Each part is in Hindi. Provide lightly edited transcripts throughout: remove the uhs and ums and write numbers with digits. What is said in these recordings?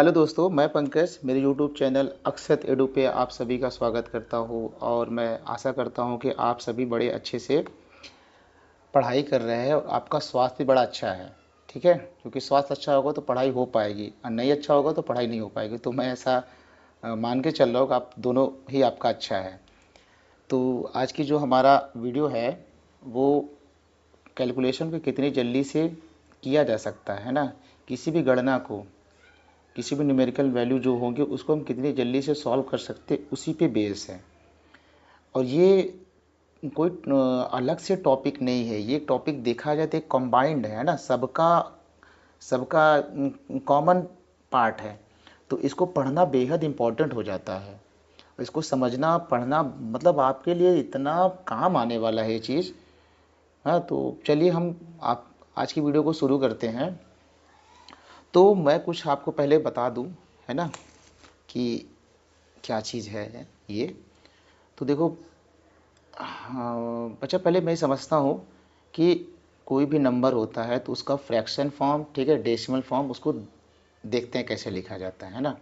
हेलो दोस्तों, मैं पंकज मेरे यूट्यूब चैनल अक्षत एडू पे आप सभी का स्वागत करता हूँ। और मैं आशा करता हूँ कि आप सभी बड़े अच्छे से पढ़ाई कर रहे हैं और आपका स्वास्थ्य भी बड़ा अच्छा है। ठीक है, क्योंकि स्वास्थ्य अच्छा होगा तो पढ़ाई हो पाएगी और नहीं अच्छा होगा तो पढ़ाई नहीं हो पाएगी। तो मैं ऐसा मान के चल रहा हूँ कि आप दोनों ही आपका अच्छा है। तो आज की जो हमारा वीडियो है वो कैलकुलेशन को कितनी जल्दी से किया जा सकता है ना, किसी भी गणना को, किसी भी न्यूमेरिकल वैल्यू जो होंगे उसको हम कितनी जल्दी से सॉल्व कर सकते, उसी पे बेस है। और ये कोई अलग से टॉपिक नहीं है, ये टॉपिक देखा जाए तो एक कॉम्बाइंड है ना, सबका सबका कॉमन पार्ट है। तो इसको पढ़ना बेहद इम्पोर्टेंट हो जाता है। इसको समझना पढ़ना मतलब आपके लिए इतना काम आने वाला है ये चीज़। हाँ, तो चलिए हम आप आज की वीडियो को शुरू करते हैं। तो मैं कुछ आपको पहले बता दूं, है ना, कि क्या चीज़ है ये। तो देखो, हाँ बच्चा, पहले मैं समझता हूँ कि कोई भी नंबर होता है तो उसका फ्रैक्शन फॉर्म, ठीक है, डेसिमल फॉर्म, उसको देखते हैं कैसे लिखा जाता है ना।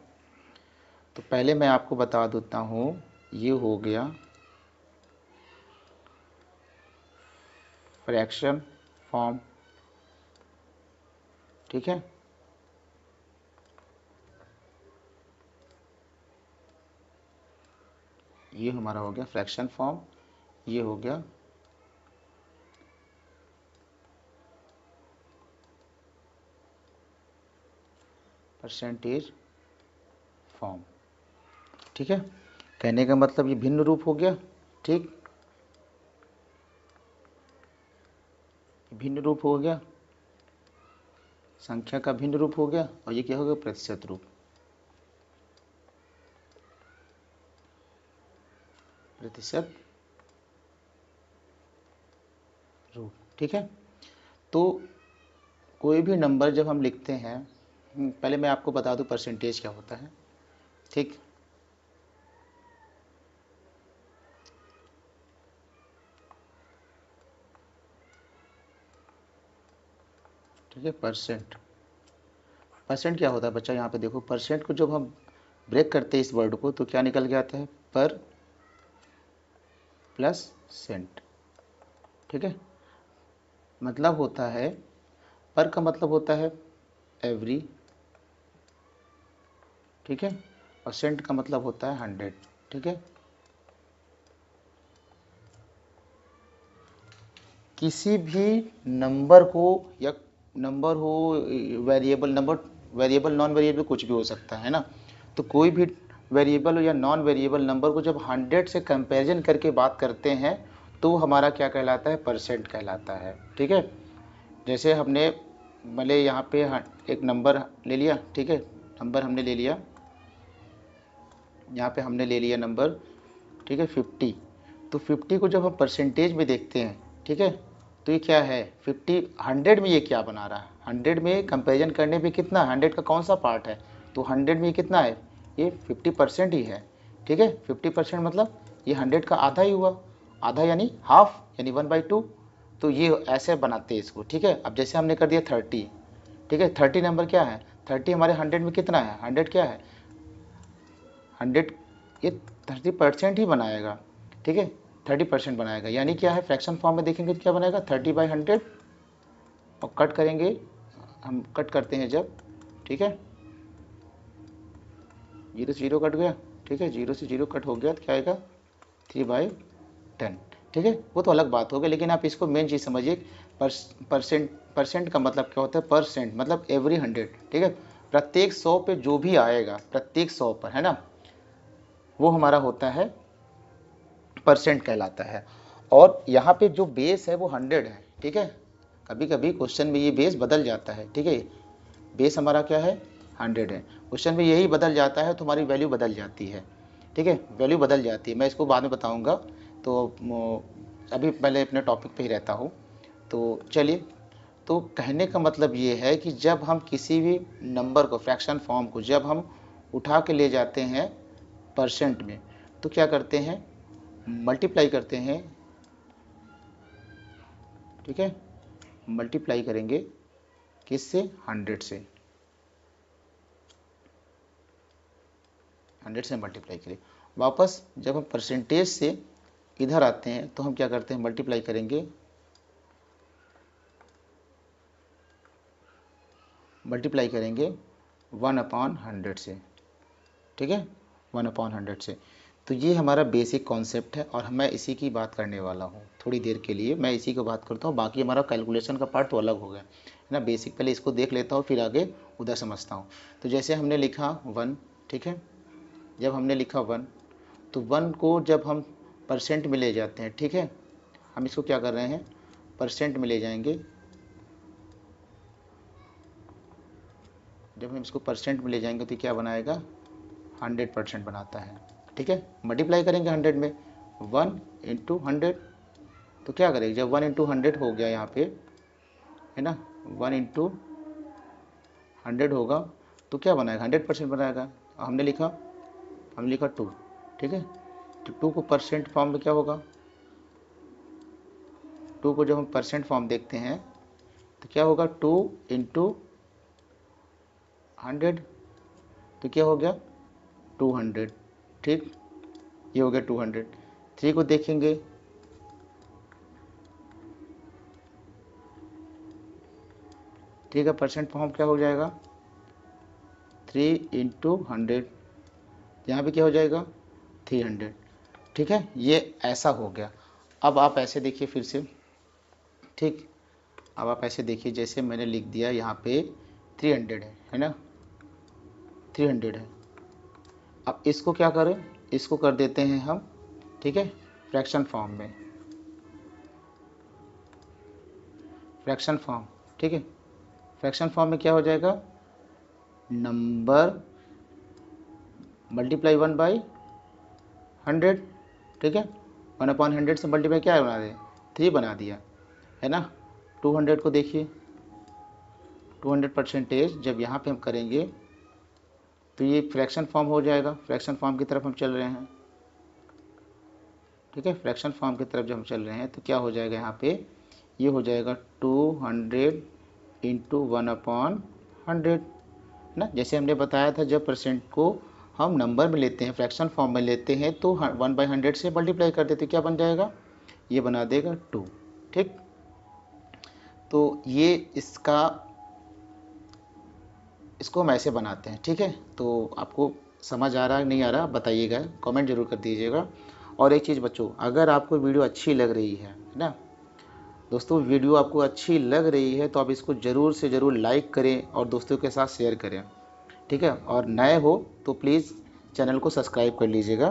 तो पहले मैं आपको बता देता हूँ, ये हो गया फ्रैक्शन फॉर्म। ठीक है, ये हमारा हो गया फ्रैक्शन फॉर्म। ये हो गया परसेंटेज फॉर्म। ठीक है, कहने का मतलब ये भिन्न रूप हो गया। ठीक, भिन्न रूप हो गया, संख्या का भिन्न रूप हो गया। और ये क्या हो गया, प्रतिशत रूप। प्रतिशत रूप। ठीक है, तो कोई भी नंबर जब हम लिखते हैं, पहले मैं आपको बता दूं परसेंटेज क्या होता है। ठीक, ठीक है, परसेंट। परसेंट क्या होता है बच्चा, यहाँ पे देखो, परसेंट को जब हम ब्रेक करते हैं इस वर्ड को तो क्या निकल के आता है, पर प्लस सेंट। ठीक है, मतलब होता है, पर का मतलब होता है एवरी। ठीक है, और सेंट का मतलब होता है 100। ठीक है, किसी भी नंबर को, या नंबर हो, variable number, variable non variable कुछ भी हो सकता है ना। तो कोई भी वेरिएबल या नॉन वेरिएबल नंबर को जब 100 से कंपैरिजन करके बात करते हैं तो हमारा क्या कहलाता है, परसेंट कहलाता है। ठीक है, जैसे हमने भले यहाँ पे एक नंबर ले लिया। ठीक है, नंबर हमने ले लिया, यहाँ पे हमने ले लिया नंबर, ठीक है, 50। तो 50 को जब हम परसेंटेज में देखते हैं, ठीक है, तो ये क्या है, 50 100 में ये क्या बना रहा है, 100 में कंपेरिजन करने पे कितना, 100 का कौन सा पार्ट है, तो 100 में ये कितना है, ये 50% ही है। ठीक है, 50% मतलब ये 100 का आधा ही हुआ, आधा यानी हाफ, यानी 1/2। तो ये ऐसे बनाते हैं इसको। ठीक है, अब जैसे हमने कर दिया 30। ठीक है, 30 नंबर क्या है, 30 हमारे 100 में कितना है, 100 क्या है, 100, ये 30% ही बनाएगा। ठीक है, 30% बनाएगा, यानी क्या है, फ्रैक्शन फॉर्म में देखेंगे तो क्या बनाएगा, 30/100। और कट करेंगे, हम कट करते हैं जब, ठीक है, जीरो से जीरो कट गया। ठीक है, जीरो से जीरो कट हो गया तो क्या आएगा, 3/10। ठीक है, वो तो अलग बात हो गई, लेकिन आप इसको मेन चीज़ समझिए। परसेंट, परसेंट का मतलब क्या होता है, परसेंट मतलब एवरी 100। ठीक है, प्रत्येक 100 पे जो भी आएगा, प्रत्येक 100 पर, है ना, वो हमारा होता है परसेंट कहलाता है। और यहाँ पे जो बेस है वो 100 है। ठीक है, कभी कभी क्वेश्चन में ये बेस बदल जाता है। ठीक है, बेस हमारा क्या है, 100 है, क्वेश्चन में यही बदल जाता है तो हमारी वैल्यू बदल जाती है। ठीक है, वैल्यू बदल जाती है, मैं इसको बाद में बताऊँगा। तो अभी पहले अपने टॉपिक पे ही रहता हूँ। तो चलिए, तो कहने का मतलब ये है कि जब हम किसी भी नंबर को, फ्रैक्शन फॉर्म को जब हम उठा के ले जाते हैं परसेंट में, तो क्या करते हैं, मल्टीप्लाई करते हैं। ठीक है, मल्टीप्लाई करेंगे किससे, 100 से। 100 से मल्टीप्लाई करें। वापस जब हम परसेंटेज से इधर आते हैं तो हम क्या करते हैं, मल्टीप्लाई करेंगे 1/100 से, ठीक है, 1/100 से। तो ये हमारा बेसिक कॉन्सेप्ट है और मैं इसी की बात करने वाला हूँ थोड़ी देर के लिए। मैं इसी को बात करता हूँ, बाकी हमारा कैलकुलेशन का पार्ट तो अलग हो गया है ना। बेसिक पहले इसको देख लेता हूँ, फिर आगे उधर समझता हूँ। तो जैसे हमने लिखा 1, ठीक है, जब हमने लिखा 1 तो 1 को जब हम परसेंट में ले जाते हैं, ठीक है, हम इसको क्या कर रहे हैं, परसेंट में ले जाएंगे। जब हम इसको परसेंट में ले जाएंगे तो क्या बनाएगा, 100% बनाता है, ठीक है। मल्टीप्लाई करेंगे 100 में, 1 × 100, तो क्या करेंगे, जब 1 × 100 हो गया यहाँ पे, है ना, 1 × 100 होगा तो क्या बनाएगा, 100% बनाएगा। हमने लिखा 2, ठीक है। तो 2 को परसेंट फॉर्म में क्या होगा, 2 को जब हम परसेंट फॉर्म देखते हैं तो क्या होगा, 2 × 100, तो क्या हो गया 200, ठीक, ये हो गया 200। 3 को देखेंगे, ठीक है, परसेंट फॉर्म क्या हो जाएगा, 3 × 100, यहाँ पे क्या हो जाएगा 300, ठीक है। ये ऐसा हो गया। अब आप ऐसे देखिए फिर से, ठीक, अब आप ऐसे देखिए, जैसे मैंने लिख दिया यहाँ पे 300 है ना, 300 है। अब इसको क्या करें, इसको कर देते हैं हम, ठीक है, फ्रैक्शन फॉर्म में, फ्रैक्शन फॉर्म, ठीक है। फ्रैक्शन फॉर्म में क्या हो जाएगा, नंबर मल्टीप्लाई 1/100, ठीक है। 1/100 से मल्टीप्लाई क्या बना दे, 3 बना दिया, है ना। 200 को देखिए, 200% जब यहाँ पे हम करेंगे तो ये फ्रैक्शन फॉर्म हो जाएगा। फ्रैक्शन फॉर्म की तरफ हम चल रहे हैं, ठीक है। फ्रैक्शन फॉर्म की तरफ जब हम चल रहे हैं तो क्या हो जाएगा, यहाँ पे ये हो जाएगा 200 × 1/100 ना। जैसे हमने बताया था, जब परसेंट को हम नंबर में लेते हैं, फ्रैक्शन फॉर्म में लेते हैं, तो 1/100 से मल्टीप्लाई कर देते, क्या बन जाएगा, ये बना देगा 2, ठीक। तो ये इसको हम ऐसे बनाते हैं, ठीक है। तो आपको समझ आ रहा है नहीं आ रहा बताइएगा, कमेंट जरूर कर दीजिएगा। और एक चीज़ बच्चों, अगर आपको वीडियो अच्छी लग रही है ना दोस्तों, वीडियो आपको अच्छी लग रही है तो आप इसको ज़रूर से ज़रूर लाइक करें और दोस्तों के साथ शेयर करें, ठीक है। और नए हो तो प्लीज़ चैनल को सब्सक्राइब कर लीजिएगा,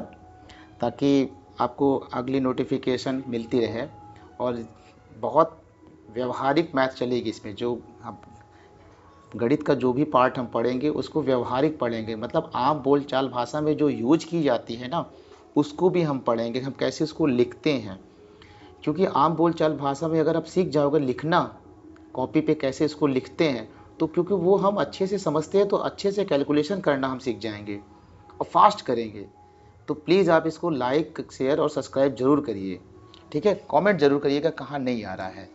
ताकि आपको अगली नोटिफिकेशन मिलती रहे। और बहुत व्यवहारिक मैथ चलेगी इसमें, जो आप गणित का जो भी पार्ट हम पढ़ेंगे उसको व्यवहारिक पढ़ेंगे, मतलब आम बोलचाल भाषा में जो यूज की जाती है ना, उसको भी हम पढ़ेंगे, हम कैसे उसको लिखते हैं। क्योंकि आम बोलचाल भाषा में अगर आप सीख जाओगे लिखना, कॉपी पे कैसे इसको लिखते हैं, तो क्योंकि वो हम अच्छे से समझते हैं तो अच्छे से कैलकुलेशन करना हम सीख जाएंगे और फास्ट करेंगे। तो प्लीज़ आप इसको लाइक, शेयर और सब्सक्राइब जरूर करिए, ठीक है। कमेंट जरूर करिएगा कहाँ नहीं आ रहा है,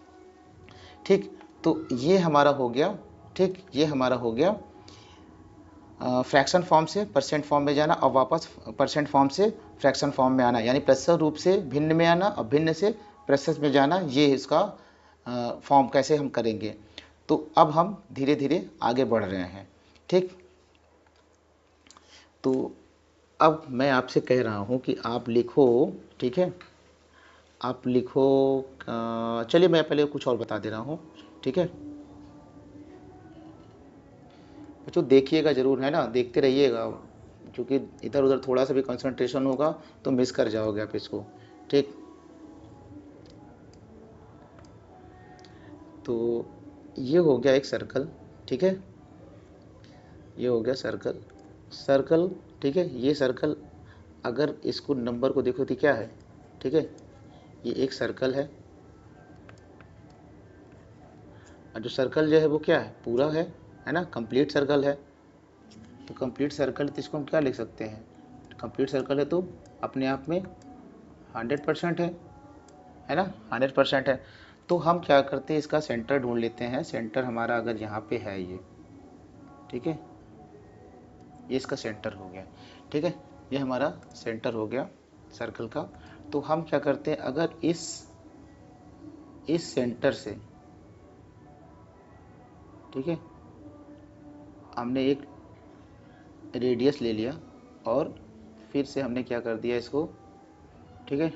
ठीक। तो ये हमारा हो गया, ठीक, ये हमारा हो गया फ्रैक्शन फॉर्म से परसेंट फॉर्म में जाना और वापस परसेंट फॉर्म से फ्रैक्शन फॉर्म में आना, यानी प्रश्न रूप से भिन्न में आना और भिन्न से प्रश्न में जाना। ये इसका फॉर्म कैसे हम करेंगे। तो अब हम धीरे धीरे आगे बढ़ रहे हैं, ठीक। तो अब मैं आपसे कह रहा हूँ कि आप लिखो, ठीक है, आप लिखो। चलिए मैं पहले कुछ और बता दे रहा हूँ, ठीक है। बच्चों देखिएगा ज़रूर, है ना, देखते रहिएगा, क्योंकि इधर उधर थोड़ा सा भी कंसंट्रेशन होगा तो मिस कर जाओगे आप इसको, ठीक। तो ये हो गया एक सर्कल, ठीक है, ये हो गया सर्कल, सर्कल, ठीक है। ये सर्कल अगर इसको नंबर को देखो तो क्या है, ठीक है, ये एक सर्कल है। और जो सर्कल जो है वो क्या है, पूरा है ना, कंप्लीट सर्कल है। तो कंप्लीट सर्कल तो इसको हम क्या लिख सकते हैं, कंप्लीट सर्कल है तो अपने आप में 100% है ना, 100% है। तो हम क्या करते हैं, इसका सेंटर ढूंढ लेते हैं। सेंटर हमारा अगर यहाँ पे है ये, ठीक है, ये इसका सेंटर हो गया, ठीक है। ये हमारा सेंटर हो गया सर्कल का। तो हम क्या करते हैं, अगर इस सेंटर से, ठीक है, हमने एक रेडियस ले लिया और फिर से हमने क्या कर दिया इसको, ठीक है,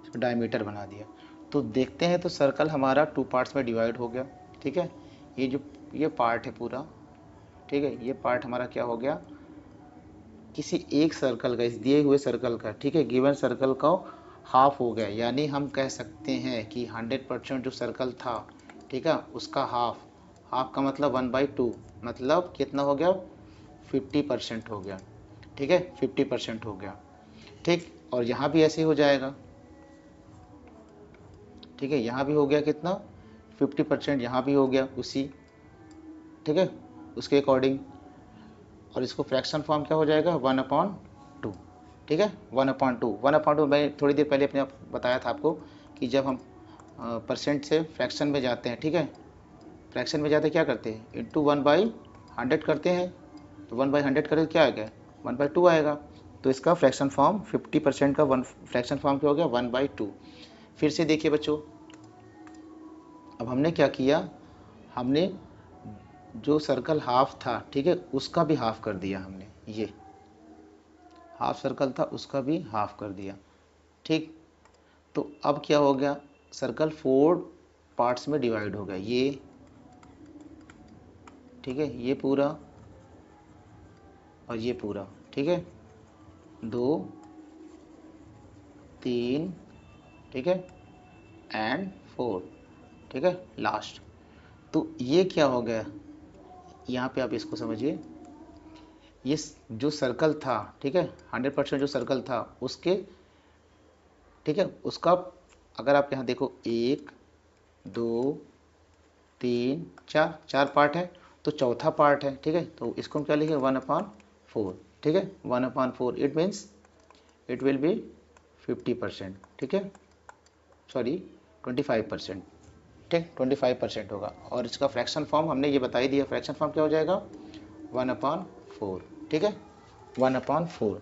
इसको डायमीटर बना दिया। तो देखते हैं तो सर्कल हमारा 2 पार्ट्स में डिवाइड हो गया, ठीक है। ये पार्ट है पूरा, ठीक है, ये पार्ट हमारा क्या हो गया, किसी एक सर्कल का, इस दिए हुए सर्कल का, ठीक है, गिवन सर्कल का हाफ हो गया। यानी हम कह सकते हैं कि 100% जो सर्कल था, ठीक है, उसका हाफ, हाफ का मतलब 1/2, मतलब कितना हो गया, 50% हो गया, ठीक है, 50% हो गया, ठीक। और यहाँ भी ऐसे ही हो जाएगा, ठीक है, यहाँ भी हो गया कितना, 50%, यहाँ भी हो गया उसी, ठीक है, उसके अकॉर्डिंग। और इसको फ्रैक्शन फॉर्म क्या हो जाएगा, 1/2, ठीक है, 1/2 मैं थोड़ी देर पहले अपने आप बताया था आपको कि जब हम परसेंट से फ्रैक्शन में जाते हैं, ठीक है, फ्रैक्शन में जाते क्या करते हैं, इंटू 1/100 करते हैं। तो 1/100 करें क्या आएगा, 1/2 आएगा। तो इसका फ्रैक्शन फॉर्म 50% का वन फ्रैक्शन फॉर्म क्या हो गया, 1/2। फिर से देखिए बच्चों, अब हमने क्या किया, हमने जो सर्कल हाफ था, ठीक है, उसका भी हाफ कर दिया हमने, ये हाफ सर्कल था उसका भी हाफ कर दिया, ठीक। तो अब क्या हो गया, सर्कल 4 पार्ट्स में डिवाइड हो गया, ये, ठीक है, ये पूरा और ये पूरा, ठीक है, 2 3, ठीक है, एंड 4, ठीक है, लास्ट। तो ये क्या हो गया, यहाँ पे आप इसको समझिए, ये जो सर्कल था, ठीक है, 100% जो सर्कल था उसके, ठीक है, उसका अगर आप यहाँ देखो 1 2 3 4, 4 पार्ट है, तो चौथा पार्ट है, ठीक है, तो इसको हम क्या लिखेंगे, 1/4, ठीक है, 1/4, it means it will be 50%, ठीक है, सॉरी 25%, ठीक, 25% होगा। और इसका फ्रैक्शन फॉर्म हमने ये बता ही दिया, फ्रैक्शन फॉर्म क्या हो जाएगा, 1/4, ठीक है, 1/4।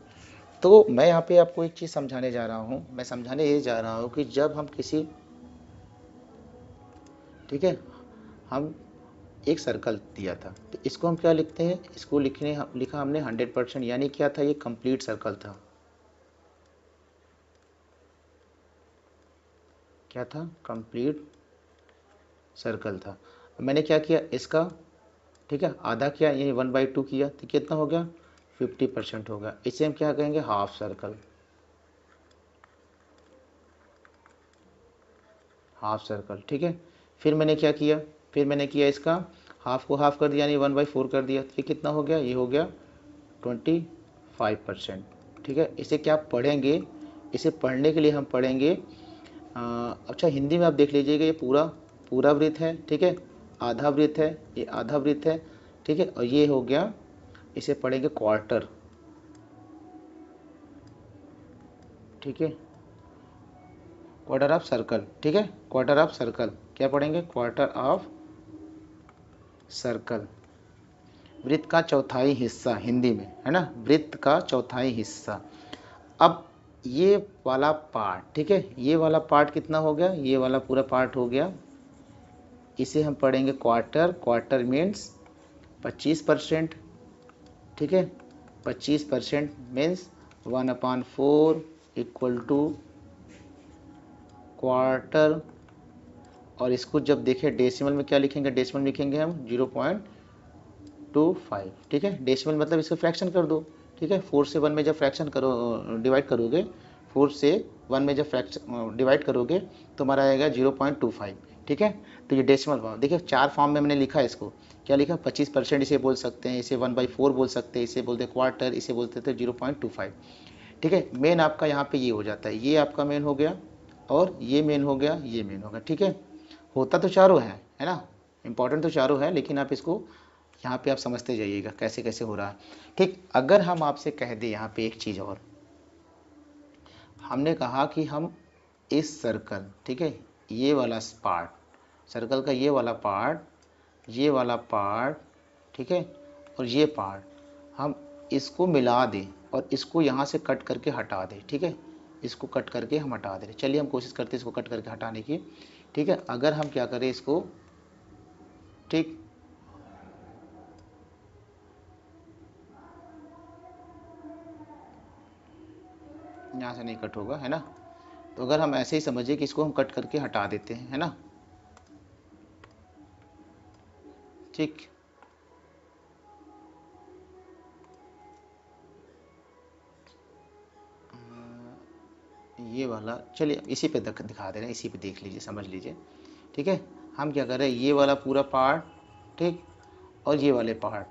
तो मैं यहाँ पे आपको एक चीज़ समझाने जा रहा हूँ, मैं समझाने ये जा रहा हूँ कि जब हम किसी, ठीक है, हम एक सर्कल दिया था, तो इसको हम क्या लिखते हैं, इसको लिखा हमने 100%, यानी क्या था, ये कंप्लीट सर्कल था, क्या था, कंप्लीट सर्कल था। मैंने क्या किया इसका, ठीक है, आधा किया, यानी 1/2 किया, तो कितना हो गया, 50% हो गया। इसे हम क्या कहेंगे, हाफ सर्कल, हाफ सर्कल, ठीक है। फिर मैंने क्या किया, फिर मैंने किया इसका हाफ को हाफ कर दिया, यानी 1/4 कर दिया, तो ये कितना हो गया, ये हो गया 25%, ठीक है। इसे क्या पढ़ेंगे, इसे पढ़ने के लिए हम पढ़ेंगे, अच्छा हिंदी में आप देख लीजिएगा, ये पूरा पूरा वृत्त है, ठीक है, आधा वृत्त है, ये आधा वृत्त है, ठीक है, और ये हो गया, इसे पढ़ेंगे क्वार्टर, ठीक है, क्वार्टर ऑफ सर्कल, ठीक है, क्वार्टर ऑफ सर्कल, क्या पढ़ेंगे, क्वार्टर ऑफ सर्कल, वृत्त का चौथाई हिस्सा, हिंदी में है ना, वृत्त का चौथाई हिस्सा। अब ये वाला पार्ट, ठीक है, ये वाला पार्ट कितना हो गया, ये वाला पूरा पार्ट हो गया, इसे हम पढ़ेंगे क्वार्टर, क्वार्टर मीन्स 25%, ठीक है, 25% मीन्स 1/4 इक्वल टू क्वार्टर। और इसको जब देखें डेसिमल में क्या लिखेंगे, डेसिमल में लिखेंगे हम 0.25, ठीक है, डेसिमल मतलब इसको फ्रैक्शन कर दो, ठीक है, 4 से 1 में जब फ्रैक्शन करो, डिवाइड करोगे, 4 से 1 में जब फ्रैक्शन डिवाइड करोगे तो हमारा आएगा 0.25, ठीक है। तो ये डेसिमल फॉर्म देखिए, 4 फॉर्म में मैंने लिखा है इसको, क्या लिखा, 25% इसे बोल सकते हैं, इसे 1/4 बोल सकते हैं, इसे बोलते हैं क्वार्टर, इसे बोलते थे 0.25, ठीक है। मेन आपका यहाँ पे ये हो जाता है, ये आपका मेन हो गया, और ये मेन हो गया, ये मेन हो गया, ठीक है। होता तो चारों है ना, इंपॉर्टेंट तो चारों है, लेकिन आप इसको यहाँ पे आप समझते जाइएगा कैसे कैसे हो रहा है, ठीक। अगर हम आपसे कह दें यहाँ पे एक चीज़ और, हमने कहा कि हम इस सर्कल, ठीक है, ये वाला पार्ट, सर्कल का ये वाला पार्ट, ये वाला पार्ट, ठीक है, और ये पार्ट, हम इसको मिला दें और इसको यहाँ से कट करके हटा दें, ठीक है, इसको कट करके हम हटा दे रहे। चलिए हम कोशिश करते हैं इसको कट करके हटाने की, ठीक है। अगर हम क्या करें इसको, ठीक, यहाँ से नहीं कट होगा, है ना। तो अगर हम ऐसे ही समझिए कि इसको हम कट करके हटा देते हैं, है ना, ठीक। ये वाला चलिए इसी पे दिखा दे रहे हैं, इसी पे देख लीजिए, समझ लीजिए, ठीक है। हम क्या कर रहे हैं, ये वाला पूरा पार्ट, ठीक, और ये वाले पार्ट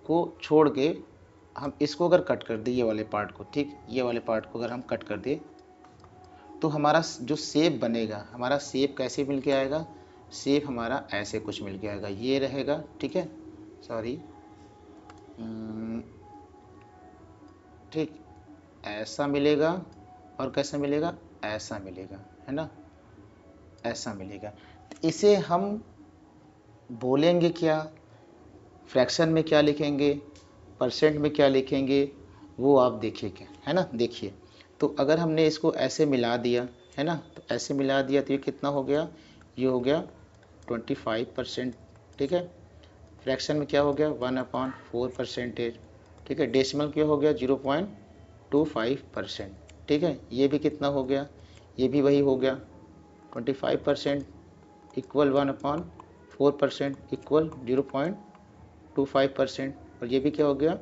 को छोड़ के हम इसको अगर कट कर दें, ये वाले पार्ट को, ठीक, ये वाले पार्ट को अगर हम कट कर दें तो हमारा जो शेप बनेगा, हमारा शेप कैसे मिल के आएगा, शेप हमारा ऐसे कुछ मिल के आएगा, ये रहेगा, ठीक है, सॉरी, ठीक, ऐसा मिलेगा और कैसा मिलेगा, ऐसा मिलेगा, है ना, ऐसा मिलेगा। तो इसे हम बोलेंगे क्या, फ्रैक्शन में क्या लिखेंगे, परसेंट में क्या लिखेंगे, वो आप देखिए क्या, है ना, देखिए। तो अगर हमने इसको ऐसे मिला दिया, है ना, तो ऐसे मिला दिया तो ये कितना हो गया, ये हो गया 25%, ठीक है। फ्रैक्शन में क्या हो गया, 1/4%, ठीक है। डेसिमल क्या हो गया, 0.25%, ठीक है। ये भी कितना हो गया, ये भी वही हो गया, 25% इक्वल 1/4% इक्वल 0.25%, और ये भी क्या हो गया,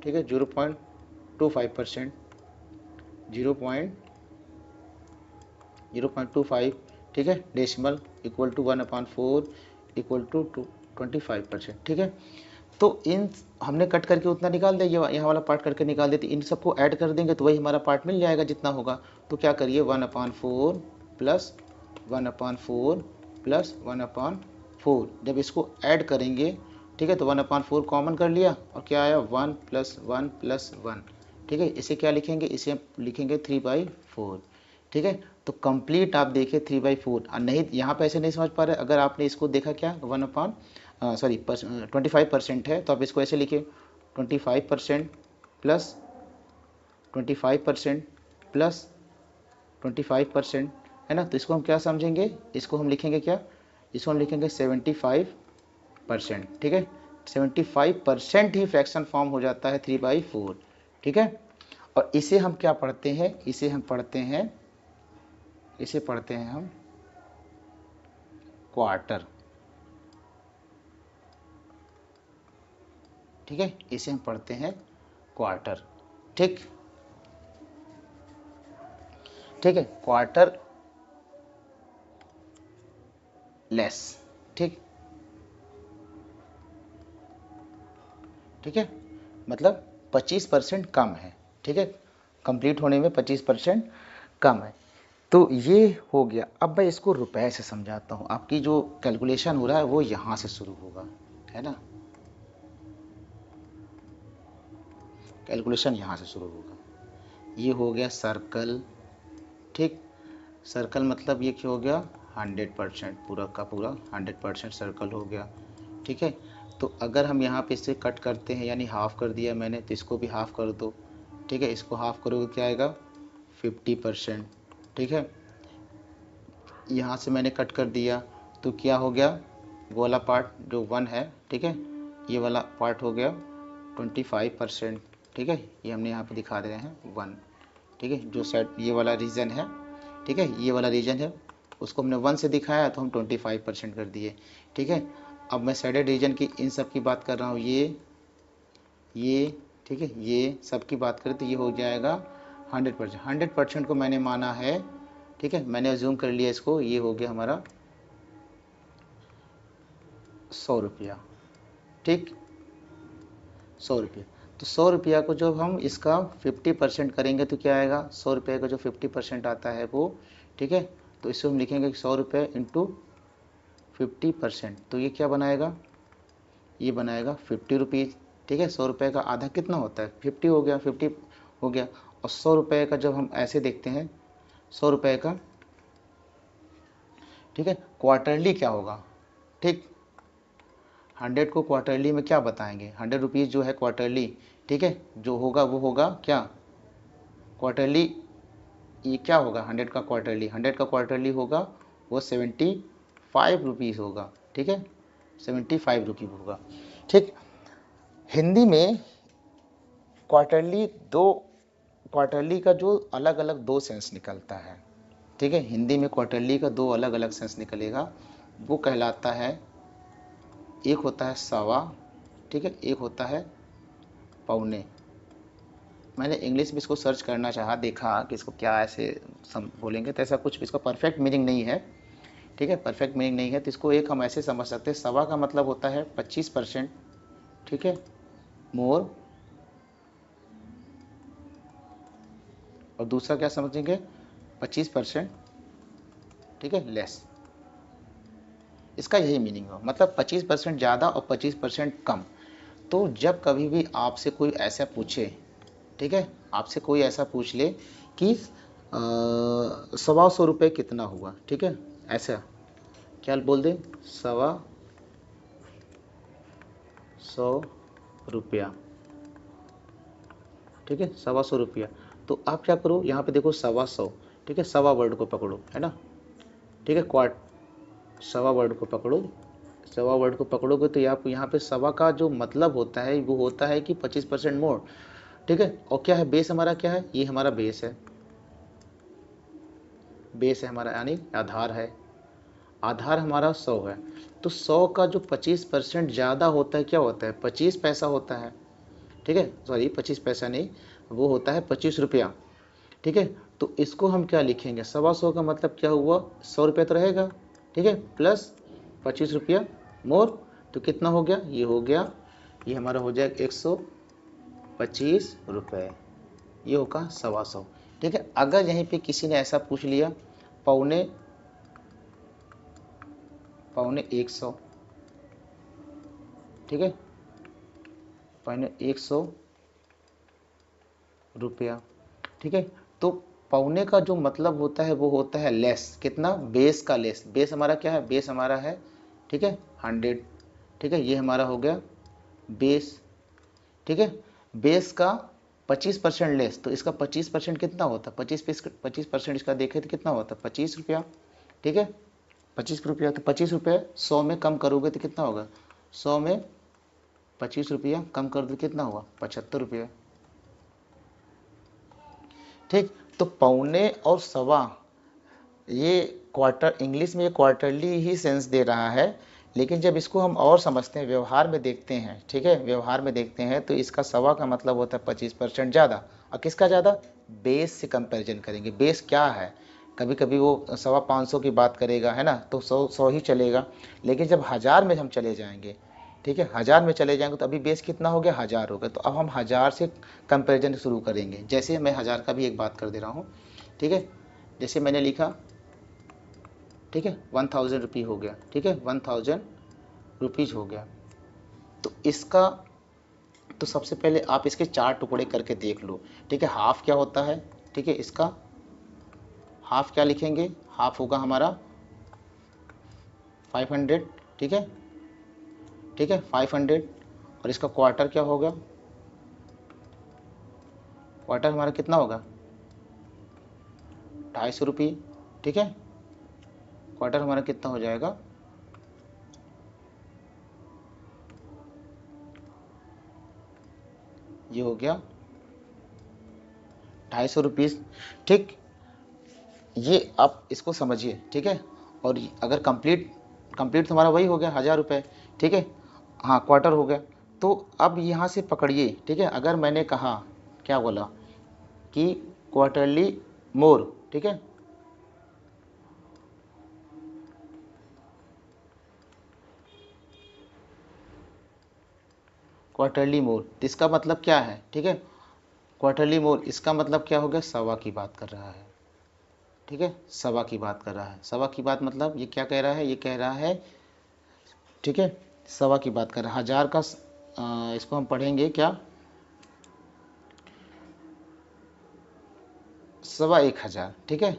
ठीक है, 0.25%, 0.25, ठीक है, decimal equal to 1/4 equal to 25%, ठीक है। तो इन हमने कट करके उतना निकाल दिया, ये यहाँ वाला पार्ट करके निकाल देते, इन सबको ऐड कर देंगे तो वही हमारा पार्ट मिल जाएगा जितना होगा। तो क्या करिए, 1/4 प्लस 1/4 प्लस 1/4, जब इसको ऐड करेंगे, ठीक है, तो 1/4 कॉमन कर लिया और क्या आया, 1 + 1 + 1, ठीक है। इसे क्या लिखेंगे, इसे हम लिखेंगे 3/4, ठीक है। तो कंप्लीट आप देखिए 3/4, और नहीं यहाँ पे ऐसे नहीं समझ पा रहे, अगर आपने इसको देखा क्या 25% है तो आप इसको ऐसे लिखिए 25% प्लस 25% प्लस 25%, है ना। तो इसको हम क्या समझेंगे, इसको हम लिखेंगे क्या, इसको हम लिखेंगे 75%, ठीक है। 75% ही फ्रैक्शन फॉर्म हो जाता है 3/4, ठीक है। और इसे हम क्या पढ़ते हैं, इसे हम पढ़ते हैं, इसे पढ़ते हैं हम क्वार्टर, ठीक है, इसे हम पढ़ते हैं क्वार्टर, ठीक, ठीक है, क्वार्टर लेस, ठीक, ठीक है, मतलब 25% कम है, ठीक है, कंप्लीट होने में 25% कम है। तो ये हो गया। अब मैं इसको रुपए से समझाता हूँ, आपकी जो कैलकुलेशन हो रहा है वो यहाँ से शुरू होगा, है ना, कैलकुलेशन यहाँ से शुरू होगा। ये हो गया सर्कल, ठीक, सर्कल मतलब ये क्या हो गया, 100%, पूरा का पूरा 100% सर्कल हो गया, ठीक है। तो अगर हम यहाँ पे इसे कट करते हैं, यानी हाफ कर दिया मैंने, तो इसको भी हाफ कर दो, ठीक है, इसको हाफ करोगे क्या आएगा, 50%, ठीक है। यहाँ से मैंने कट कर दिया तो क्या हो गया, वो वाला पार्ट जो 1 है, ठीक है, ये वाला पार्ट हो गया 25%, ठीक है। ये हमने यहाँ पे दिखा दे रहे हैं 1, ठीक है, जो सेट ये वाला रीजन है, ठीक है, ये वाला रीजन है, उसको हमने 1 से दिखाया तो हम 25% कर दिए, ठीक है। अब मैं साइडेड रीजन की इन सब की बात कर रहा हूँ, ये, ठीक है, ये सब की बात करें तो ये हो जाएगा 100%, 100% को मैंने माना है, ठीक है, मैंने अज्यूम कर लिया इसको, ये हो गया हमारा 100 रुपया, ठीक, 100 रुपया। तो 100 रुपया को जब हम इसका 50% करेंगे तो क्या आएगा, 100 रुपये का जो 50% आता है वो, ठीक है, तो इसको हम लिखेंगे 100 रुपये इंटू 50%, तो ये क्या बनाएगा, ये बनाएगा 50 रुपीज़, ठीक है। 100 रुपये का आधा कितना होता है, 50 हो गया, 50 हो गया। और 100 रुपये का जब हम ऐसे देखते हैं, 100 रुपये का, ठीक है, क्वार्टरली क्या होगा, ठीक, 100 को क्वार्टरली में क्या बताएंगे, 100 रुपीज़ जो है क्वार्टरली, ठीक है, जो होगा वो होगा क्या क्वार्टरली, ये क्या होगा 100 का क्वार्टरली, 100 का क्वार्टरली होगा वो 75 रुपीज़ होगा, ठीक है, 75 रुपीज़ होगा। ठीक, हिंदी में क्वार्टरली क्वार्टरली का जो अलग अलग दो सेंस निकलता है, ठीक है, हिंदी में क्वार्टरली का दो अलग अलग सेंस निकलेगा, वो कहलाता है, एक होता है सवा, ठीक है, एक होता है पौने। मैंने इंग्लिश में इसको सर्च करना चाहा, देखा कि इसको क्या ऐसे बोलेंगे, तो ऐसा कुछ इसका परफेक्ट मीनिंग नहीं है, ठीक है, परफेक्ट मीनिंग नहीं है, तो इसको एक हम ऐसे समझ सकते हैं, सवा का मतलब होता है 25%, ठीक है, मोर, और दूसरा क्या समझेंगे 25%, ठीक है, लेस। इसका यही मीनिंग हो, मतलब 25% ज़्यादा और 25% कम। तो जब कभी भी आपसे कोई ऐसा पूछे, ठीक है, आपसे कोई ऐसा पूछ ले कि 125 रुपये कितना हुआ, ठीक है, ऐसा क्या बोल दे, 125 रुपया, ठीक है, 125 रुपया। तो आप क्या करो, यहाँ पे देखो 125, ठीक है, सवा वर्ड को पकड़ो, है ना, ठीक है, सवा वर्ड को पकड़ो, सवा वर्ड को पकड़ोगे तो यहाँ पे सवा का जो मतलब होता है वो होता है कि 25% मोर, ठीक है, और क्या है बेस हमारा, क्या है, ये हमारा बेस है, बेस है हमारा, यानी आधार है, आधार हमारा 100 है। तो 100 का जो 25% ज़्यादा होता है क्या होता है, 25 पैसा होता है, ठीक है, सॉरी 25 पैसा नहीं, वो होता है 25 रुपया, ठीक है। तो इसको हम क्या लिखेंगे, 125 का मतलब क्या हुआ, 100 रुपया तो रहेगा, ठीक है, प्लस 25 रुपया मोर, तो कितना हो गया, ये हो गया, ये हमारा हो जाएगा 125 रुपये, ये होगा 125, ठीक है। अगर यहीं पे किसी ने ऐसा पूछ लिया पौने 100, ठीक है, पौने 100 रुपया, ठीक है, तो पौने का जो मतलब होता है वो होता है लेस, कितना, बेस का लेस, बेस हमारा क्या है, बेस हमारा है, ठीक है, 100, ठीक है, ये हमारा हो गया बेस, ठीक है, बेस का 25% लेस, तो इसका 25% कितना होता है, 25% इसका देखें तो कितना होता है 25 रुपया, ठीक है, 25 रुपया, तो 25 रुपये 100 में कम करोगे तो कितना होगा, 100 में 25 रुपया कम कर दो कितना हुआ 75 रुपये, ठीक। तो पौने और सवा, ये क्वार्टर, इंग्लिश में ये क्वार्टरली ही सेंस दे रहा है, लेकिन जब इसको हम और समझते हैं, व्यवहार में देखते हैं, ठीक है, व्यवहार में देखते हैं, तो इसका सवा का मतलब होता है 25% ज़्यादा, और किसका ज़्यादा, बेस से कंपैरिजन करेंगे, बेस क्या है, कभी कभी वो 125 की बात करेगा, है ना, तो 100 ही चलेगा, लेकिन जब हज़ार में हम चले जाएंगे, ठीक है, हज़ार में चले जाएंगे तो अभी बेस कितना हो गया, 1000 हो गया, तो अब हम हज़ार से कंपैरिजन शुरू करेंगे। जैसे मैं हज़ार का भी एक बात कर दे रहा हूँ, ठीक है, जैसे मैंने लिखा, ठीक है, 1000 रुपये हो गया, ठीक है, 1000 रुपीज़ हो गया, तो इसका, तो सबसे पहले आप इसके 4 टुकड़े करके देख लो, ठीक है, हाफ क्या होता है, ठीक है, इसका हाफ क्या लिखेंगे, हाफ होगा हमारा 500, ठीक है, ठीक है, 500, और इसका क्वार्टर क्या होगा, क्वार्टर हमारा कितना होगा 250 रुपये, ठीक है, क्वार्टर हमारा कितना हो जाएगा, ये हो गया 250 रुपीज़, ठीक। ये आप इसको समझिए, ठीक है, और अगर कंप्लीट तो हमारा वही हो गया 1000 रुपये, ठीक है, हाँ क्वार्टर हो गया। तो अब यहाँ से पकड़िए, ठीक है, अगर मैंने कहा क्या बोला कि क्वार्टरली मोर, ठीक है, क्वार्टरली मोर, तो इसका मतलब क्या है, ठीक है, क्वार्टरली मोर, इसका मतलब क्या हो गया, सवा की बात कर रहा है, ठीक है, सवा की बात कर रहा है, सवा की बात मतलब ये क्या कह रहा है, ये कह रहा है, ठीक है, सवा की बात कर रहा है, हज़ार का इसको हम पढ़ेंगे क्या, 1,1000, ठीक है,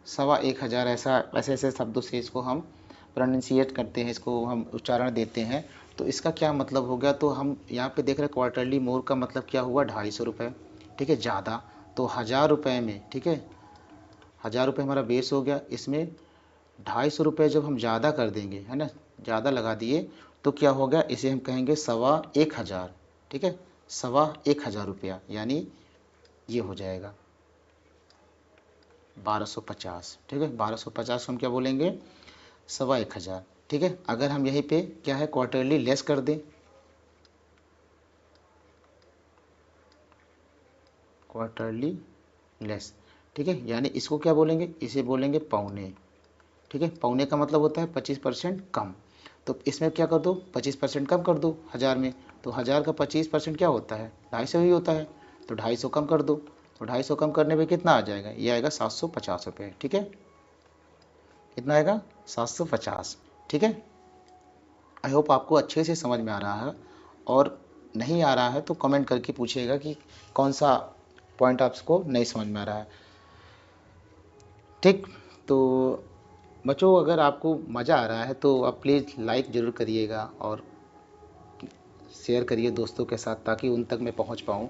1,1000, ऐसा ऐसे ऐसे शब्दों से इसको हम प्रोनाउंसिएट करते हैं, इसको हम उच्चारण देते हैं। तो इसका क्या मतलब हो गया, तो हम यहाँ पे देख रहे हैं क्वार्टरली मोर का मतलब क्या हुआ, 250 रुपये, ठीक है, ज़्यादा। तो 1000 रुपये में, ठीक है, 1000 रुपये हमारा बेस हो गया, इसमें 250 रुपये जब हम ज़्यादा कर देंगे, है ना, ज़्यादा लगा दिए, तो क्या हो गया, इसे हम कहेंगे 1,1000, ठीक है, 1,1000 रुपया, यानी ये हो जाएगा 1250, ठीक है, 1250 को हम क्या बोलेंगे, 1,1000, ठीक है। अगर हम यहीं पे क्या है क्वार्टरली लेस कर दें, क्वार्टरली लेस, ठीक है, यानी इसको क्या बोलेंगे, इसे बोलेंगे पौने, ठीक है। पौने का मतलब होता है 25% कम। तो इसमें क्या कर दो, 25% कम कर दो 1000 में, तो 1000 का 25% क्या होता है, 250 ही होता है। तो 250 कम कर दो, तो 250 कम करने पे कितना आ जाएगा, ये आएगा 750 रुपये, ठीक है, कितना आएगा, 750, ठीक है। आई होप आपको अच्छे से समझ में आ रहा है, और नहीं आ रहा है तो कमेंट करके पूछिएगा कि कौन सा पॉइंट आपको नहीं समझ में आ रहा है, ठीक। तो बच्चों, अगर आपको मज़ा आ रहा है तो आप प्लीज़ लाइक ज़रूर करिएगा और शेयर करिए दोस्तों के साथ, ताकि उन तक मैं पहुंच पाऊं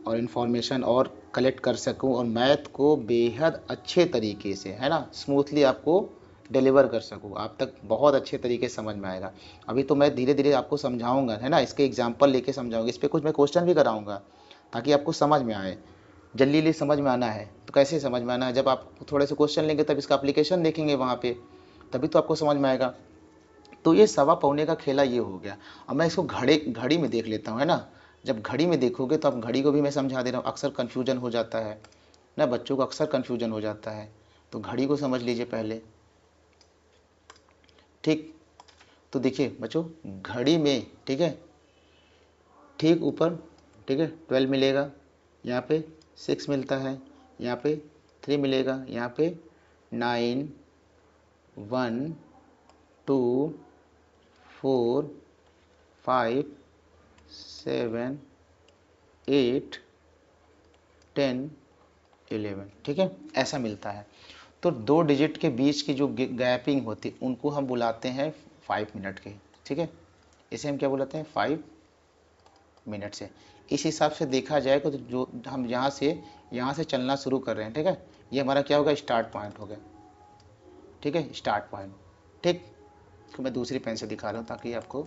और इन्फॉर्मेशन और कलेक्ट कर सकूं, और मैथ को बेहद अच्छे तरीके से, है ना, स्मूथली आपको डिलीवर कर सकूं, आप तक बहुत अच्छे तरीके से समझ में आएगा। अभी तो मैं धीरे धीरे आपको समझाऊंगा, है ना, इसके एग्जाम्पल लेके समझाऊंगा, इस पर कुछ मैं क्वेश्चन भी कराऊंगा ताकि आपको समझ में आए। जल्दी समझ में आना है तो कैसे समझ में आना है, जब आप थोड़े से क्वेश्चन लेंगे तब इसका एप्लीकेशन देखेंगे वहाँ पे, तभी तो आपको समझ में आएगा। तो ये सवा पौने का खेला ये हो गया। अब मैं इसको घड़ी में देख लेता हूँ, है ना। जब घड़ी में देखोगे तो अब घड़ी को भी मैं समझा दे रहा हूँ, अक्सर कन्फ्यूजन हो जाता है ना, बच्चों को अक्सर कन्फ्यूजन हो जाता है, तो घड़ी को समझ लीजिए पहले, ठीक। तो देखिए बच्चों, घड़ी में, ठीक है, ठीक ऊपर, ठीक है, 12 मिलेगा, यहाँ पे 6 मिलता है, यहाँ पे 3 मिलेगा, यहाँ पे 9, 1, 2, 4, 5, 7, 8, 10, 11, ठीक है, ऐसा मिलता है। तो 2 डिजिट के बीच की जो गैपिंग होती है उनको हम बुलाते हैं 5 मिनट के, ठीक है, इसे हम क्या बुलाते हैं, 5 मिनट से। इस हिसाब से देखा जाए तो जो हम यहाँ से चलना शुरू कर रहे हैं, ठीक है, ये हमारा क्या होगा, स्टार्ट पॉइंट हो गया, ठीक है, स्टार्ट पॉइंट, ठीक। तो मैं दूसरी पेन से दिखा रहा हूँ ताकि आपको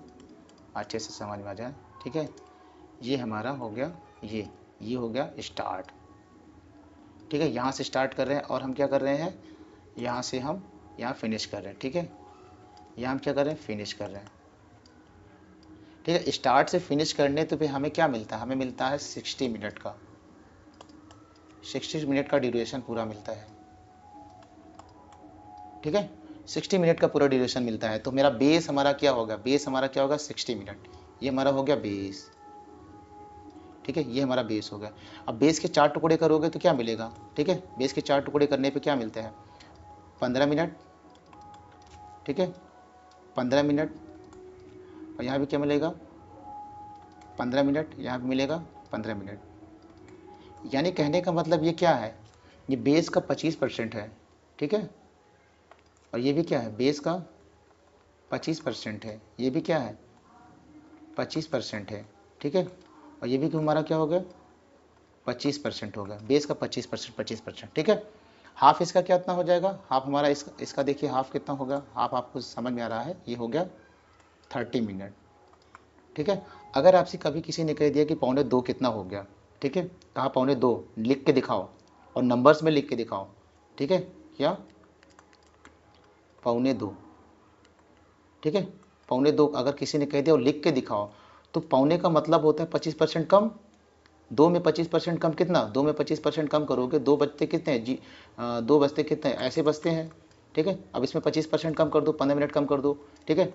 अच्छे से समझ में आ जाए, ठीक है। ये हमारा हो गया, ये हो गया स्टार्ट, ठीक है, यहाँ से स्टार्ट कर रहे हैं और हम क्या कर रहे हैं, यहाँ से हम यहाँ फिनिश कर रहे हैं, ठीक है, यहाँ हम क्या कर रहे हैं, फिनिश कर रहे हैं, ठीक है। स्टार्ट से फिनिश करने तो फिर हमें क्या मिलता है, हमें मिलता है 60 मिनट का, 60 मिनट का ड्यूरेशन पूरा मिलता है, ठीक है, 60 मिनट का पूरा ड्यूरेशन मिलता है। तो मेरा बेस हमारा क्या होगा, बेस हमारा क्या होगा, 60 मिनट, ये हमारा हो गया बेस, ठीक है, ये हमारा बेस हो गया। अब बेस के 4 टुकड़े करोगे तो क्या मिलेगा, ठीक है, बेस के 4 टुकड़े करने पे क्या मिलते हैं, 15 मिनट, ठीक है, 15 मिनट, और यहाँ भी क्या मिलेगा, 15 मिनट, यहाँ भी मिलेगा 15 मिनट। यानी कहने का मतलब ये क्या है, ये बेस का 25% है, ठीक है, और ये भी क्या है, बेस का 25% है, ये भी क्या है, 25% है, ठीक है, और ये भी क्यों हमारा क्या हो गया, 25% होगा, बेस का 25%, 25%, ठीक है। हाफ इसका क्या इतना हो जाएगा, हाफ हमारा इसका देखिए हाफ कितना होगा, हाफ आपको समझ में आ रहा है, ये हो गया 30 मिनट, ठीक है। अगर आपसे कभी किसी ने कह दिया कि 1:45 कितना हो गया, ठीक है, कहा 1:45 लिख के दिखाओ और नंबर्स में लिख के दिखाओ, ठीक है, क्या 1:45, ठीक है, 1:45 अगर किसी ने कह दिया और लिख के दिखाओ, तो पौने का मतलब होता है 25% कम, 2 में 25% कम कितना, 2 में 25% कम करोगे, 2 बचते कितने हैं जी, 2 बचते कितने ऐसे बचते हैं, ठीक है। अब इसमें 25% कम कर दो, 15 मिनट कम कर दो, ठीक है,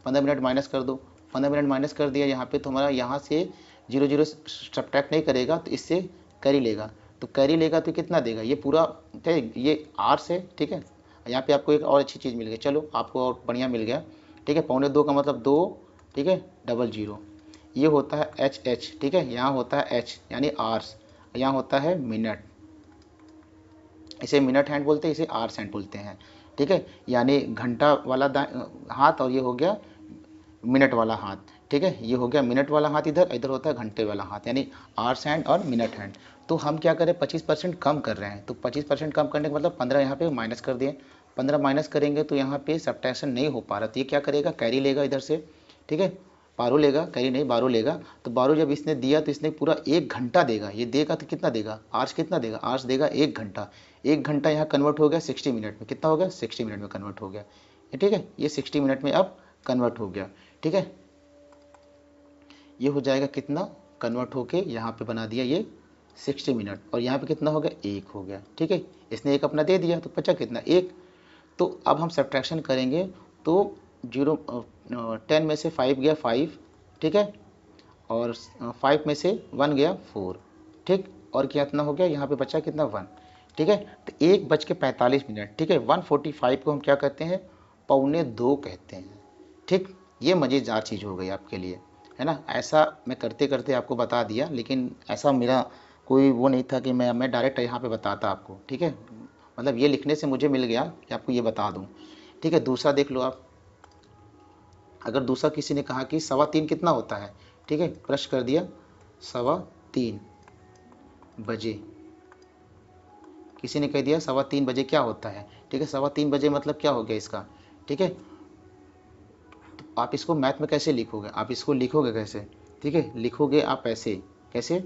15 मिनट माइनस कर दो, 15 मिनट माइनस कर दिया, यहाँ पे तो हमारा यहाँ से 0 सब्ट्रैक्ट नहीं करेगा तो इससे कैरी लेगा, तो कैरी लेगा तो कितना देगा, ये पूरा, ठीक, ये आर से, ठीक है। यहाँ पे आपको एक और अच्छी चीज़ मिल गई, चलो आपको और बढ़िया मिल गया, ठीक है, 1:45 का मतलब 2, ठीक है, 00, ये होता है एच, ठीक है, यहाँ होता है एच यानी आर्स, यहाँ होता है मिनट, इसे मिनट हैंड बोलते हैं, इसे आर्स हैंड बोलते हैं, ठीक है। यानी घंटा वाला हाथ, और ये हो गया मिनट वाला हाथ, ठीक है। ये हो गया मिनट वाला हाथ, इधर इधर होता है घंटे वाला हाथ, यानी आवर्स हैंड और मिनट हैंड। तो हम क्या करें, 25% कम कर रहे हैं, तो 25% कम करने का मतलब 15 यहाँ पे माइनस कर दिए। 15 माइनस करेंगे तो यहाँ पे सब्ट्रैक्शन नहीं हो पा रहा, तो ये क्या करेगा, कैरी लेगा इधर से, ठीक है। बारो लेगा, कैरी नहीं बारो लेगा। तो बारो जब इसने दिया तो इसने पूरा 1 घंटा देगा, ये देगा तो कितना देगा, आर्स कितना देगा, आर्स देगा 1 घंटा। 1 घंटा यहाँ कन्वर्ट हो गया 60 मिनट में, कितना हो गया, 60 मिनट में कन्वर्ट हो गया, ठीक है। ये 60 मिनट में अब कन्वर्ट हो गया, ठीक है। ये हो जाएगा कितना, कन्वर्ट होके यहाँ पे बना दिया ये 60 मिनट, और यहाँ पे कितना हो गया, 1 हो गया, ठीक है। इसने 1 अपना दे दिया तो बचा कितना, 1। तो अब हम सब्ट्रैक्शन करेंगे तो 10 में से 5 गया 5, ठीक है, और 5 में से 1 गया 4, ठीक। और कितना हो गया, यहाँ पे बचा कितना, 1, ठीक है। तो 1:45, ठीक है। 1:45 को हम क्या कहते हैं, 1:45 कहते हैं, ठीक। ये मज़ेदार चीज़ हो गई आपके लिए, है ना। ऐसा मैं करते करते आपको बता दिया, लेकिन ऐसा मेरा कोई वो नहीं था कि मैं डायरेक्ट यहाँ पे बताता आपको, ठीक है। मतलब ये लिखने से मुझे मिल गया कि आपको ये बता दूँ, ठीक है। दूसरा देख लो आप, अगर दूसरा किसी ने कहा कि 3:15 कितना होता है, ठीक है, प्रश्न कर दिया 3:15 बजे, किसी ने कह दिया 3:15 बजे क्या होता है, ठीक है। 3:15 बजे मतलब क्या हो गया इसका, ठीक है। तो आप इसको मैथ में कैसे लिखोगे, आप इसको लिखोगे कैसे, ठीक है, लिखोगे आप ऐसे, कैसे,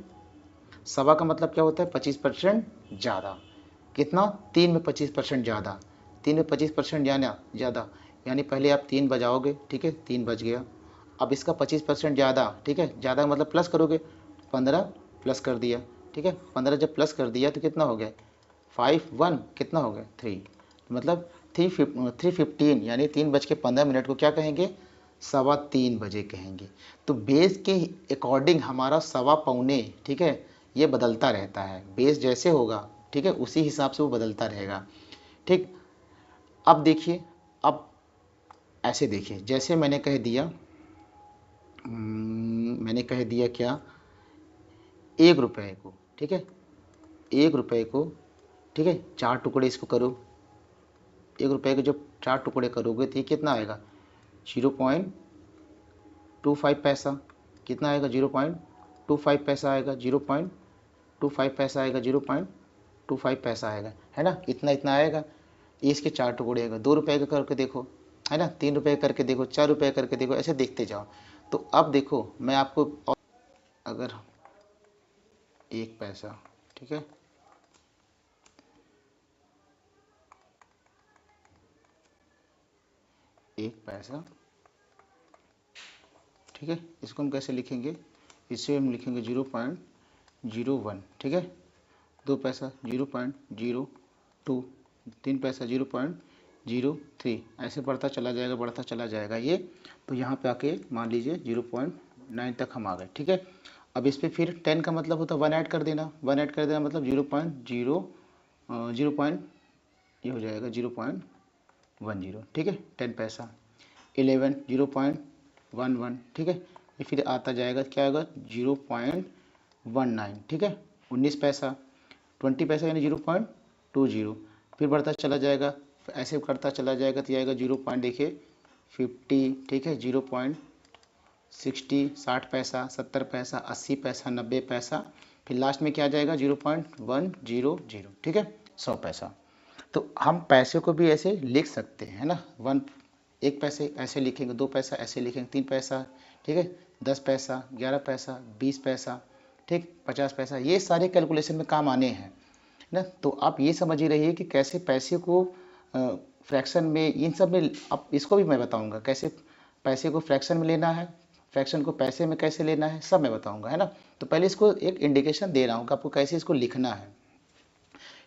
सवा का मतलब क्या होता है, 25% ज़्यादा, कितना, 3 में 25% ज़्यादा, 3 में 25% ज़्यादा, यानी पहले आप 3 बजाओगे, ठीक है, 3 बज गया। अब इसका 25% ज़्यादा, ठीक है, ज़्यादा मतलब प्लस करोगे, 15 प्लस कर दिया, ठीक है। 15 जब प्लस कर दिया तो कितना हो गया, 5 1 कितना हो गया, 3, मतलब 3:15 यानी 3:15 को क्या कहेंगे, 3:15 बजे कहेंगे। तो बेस के अकॉर्डिंग हमारा 3:15, ठीक है, ये बदलता रहता है, बेस जैसे होगा, ठीक है, उसी हिसाब से वो बदलता रहेगा, ठीक। अब देखिए, अब ऐसे देखिए, जैसे मैंने कह दिया, मैंने कह दिया क्या, 1 रुपये को, ठीक है, 1 रुपये को, ठीक है, 4 टुकड़े इसको करो, 1 रुपये के जब 4 टुकड़े करोगे तो ये कितना आएगा, 0.25 पैसा, कितना आएगा, 0.25 पैसा आएगा, 0.25 पैसा आएगा, 0.25 पैसा आएगा, है ना, इतना इतना आएगा। ये इसके 4 टुकड़े आएगा। 2 रुपये का करके देखो, है ना, 3 रुपये करके देखो, 4 रुपये करके देखो, ऐसे देखते जाओ। तो अब देखो मैं आपको, अगर 1 पैसा, ठीक है, 1 पैसा, ठीक है, इसको हम कैसे लिखेंगे, इसे हम लिखेंगे 0.01, ठीक है। 2 पैसा 0.02, 3 पैसा 0.03, ऐसे बढ़ता चला जाएगा, बढ़ता चला जाएगा ये। तो यहाँ पे आके मान लीजिए 0.9 तक हम आ गए, ठीक है। अब इस पर फिर 10 का मतलब होता है 1 ऐड कर देना, 1 ऐड कर देना मतलब 0 पॉइंट, ये हो जाएगा 0.10, ठीक है, 10 पैसा। 11 0.11, ठीक है। ये फिर आता जाएगा क्या होगा, 0.19, ठीक है। 19 पैसा, 20 पैसा यानी 0.20, फिर बढ़ता चला जाएगा, ऐसे करता चला जाएगा तो आएगा 0. देखिए 50, ठीक है, 0.60, 60 पैसा, 70 पैसा, 80 पैसा, 90 पैसा, फिर लास्ट में क्या आ जाएगा 0.100, ठीक है, 100 पैसा। तो हम पैसे को भी ऐसे लिख सकते हैं, है ना, 1 पैसे ऐसे लिखेंगे, 2 पैसा ऐसे लिखेंगे, 3 पैसा, ठीक है, 10 पैसा, 11 पैसा, 20 पैसा, ठीक, 50 पैसा, ये सारे कैलकुलेशन में काम आने हैं ना। तो आप ये समझ ही रहिए कि कैसे पैसे को फ्रैक्शन में, इन सब में, अब इसको भी मैं बताऊंगा कैसे पैसे को फ्रैक्शन में लेना है, फ्रैक्शन को पैसे में कैसे लेना है, सब मैं बताऊंगा, है ना। तो पहले इसको एक इंडिकेशन दे रहा हूँ कि आपको कैसे इसको लिखना है,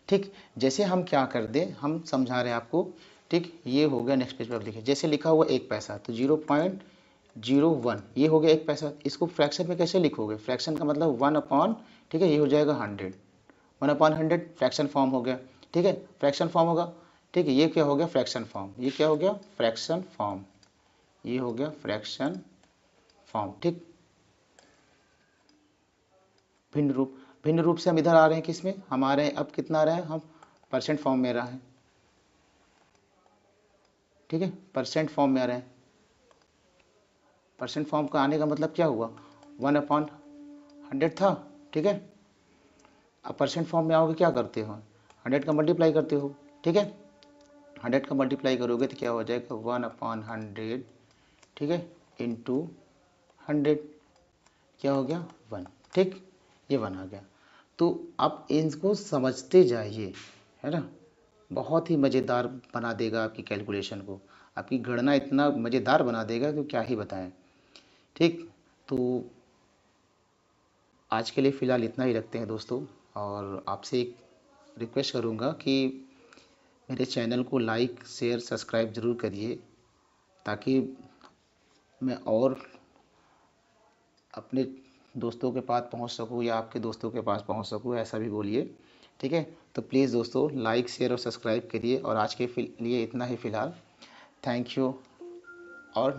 ठीक। जैसे हम क्या कर दें, हम समझा रहे हैं आपको, ठीक। ये हो गया, नेक्स्ट पेज पर लिखिए, जैसे लिखा हुआ 1 पैसा तो 0.01, ये हो गया 1 पैसा। इसको फ्रैक्शन में कैसे लिखोगे, फ्रैक्शन का मतलब 1/, ठीक है, ये हो जाएगा 100, 1/100 फ्रैक्शन फॉर्म हो गया, ठीक है, फ्रैक्शन फॉर्म होगा, ठीक है। ये क्या हो गया, फ्रैक्शन फॉर्म, ये क्या हो गया, फ्रैक्शन फॉर्म, ये हो गया फ्रैक्शन फॉर्म, ठीक। भिन्न रूप, भिन्न रूप से हम इधर आ रहे हैं, किसमें हम आ रहे हैं, अब कितना आ रहा है, हम परसेंट फॉर्म में आ रहा है, ठीक है, परसेंट फॉर्म में आ रहे हैं, परसेंट फॉर्म का आने का मतलब क्या हुआ, 1/100 था, ठीक है। अब परसेंट फॉर्म में आओगे क्या करते हो, 100 का मल्टीप्लाई करते हो, ठीक है। 100 का मल्टीप्लाई करोगे तो क्या हो जाएगा, 1/100, ठीक है, इंटू 100, क्या हो गया 1, ठीक, ये 1 आ गया। तो आप इनको समझते जाइए, है ना, बहुत ही मज़ेदार बना देगा आपकी कैलकुलेशन को, आपकी गणना इतना मज़ेदार बना देगा कि क्या ही बताएं, ठीक। तो आज के लिए फ़िलहाल इतना ही रखते हैं दोस्तों, और आपसे एक रिक्वेस्ट करूँगा कि मेरे चैनल को लाइक शेयर सब्सक्राइब ज़रूर करिए, ताकि मैं और अपने दोस्तों के पास पहुंच सकूं या आपके दोस्तों के पास पहुंच सकूं, ऐसा भी बोलिए, ठीक है। तो प्लीज़ दोस्तों लाइक शेयर और सब्सक्राइब करिए, और आज के लिए इतना ही फ़िलहाल। थैंक यू और